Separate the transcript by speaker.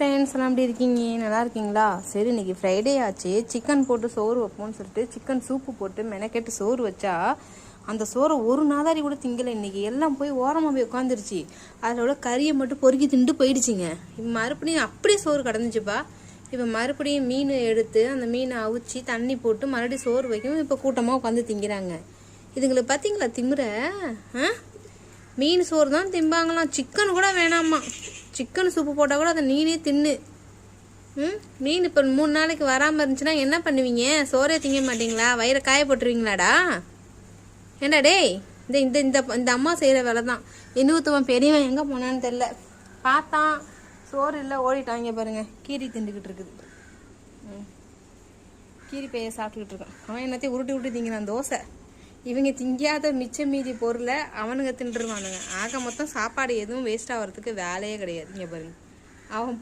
Speaker 1: Friends எல்லாம் எப்படி இருக்கீங்க? நல்லா இருக்கீங்களா? சரி, இன்னைக்கு ஃப்ரைடே ஆச்சு, சிக்கன் போட்டு சோறு வைப்போம்னு சொல்லிட்டு சிக்கன் சூப்பு போட்டு மெனக்கெட்டு சோறு வச்சா அந்த சோறை ஒரு நாதாரி கூட திங்கலை. இன்னைக்கு எல்லாம் போய் ஓரமாக போய் உட்காந்துருச்சு. அதோட கறியை மட்டும் பொறுக்கி திண்டு போயிடுச்சிங்க. இப்போ மறுபடியும் அப்படியே சோறு கிடந்துச்சுப்பா. இப்போ மறுபடியும் மீன் எடுத்து அந்த மீனை அவிச்சு தண்ணி போட்டு மறுபடியும் சோறு வைக்கும். இப்போ கூட்டமாக உட்காந்து திங்கிறாங்க. இதுங்களுக்கு பார்த்தீங்களா திமுற? மீன் சோறு தான் திம்பாங்களாம், சிக்கன் கூட வேணாமா. சிக்கன் சூப்பு போட்டால் கூட அதை நீனே தின்னு. மீன் இப்போ 3 நாளைக்கு வராமல் இருந்துச்சுன்னா என்ன பண்ணுவீங்க? சோறே திங்க மாட்டிங்களா? வயிறை காய போட்டுருவீங்களாடா? ஏண்டா டேய், இந்த இந்த இந்த இந்த அம்மா செய்கிற வேலை தான். இன்னொருத்தவன் பெரியவன் எங்கே போனான்னு தெரில. பார்த்தான் சோறு இல்லை, ஓடிட்டாங்க பாருங்க. கீரி திண்டுக்கிட்டு இருக்குது. கீரி பைய சாப்பிட்டுக்கிட்டு இருக்கான். அவன் என்னத்தையும் உருட்டி உருட்டி திங்கிறான் தோசை. இவங்க திங்காத மிச்ச மீதி பொருளை அவனுங்க தின்றுவானுங்க. ஆக மொத்தம் சாப்பாடு எதுவும் வேஸ்ட் ஆகிறதுக்கு வேலையே கிடையாது. இங்கே பாருங்க, அவன்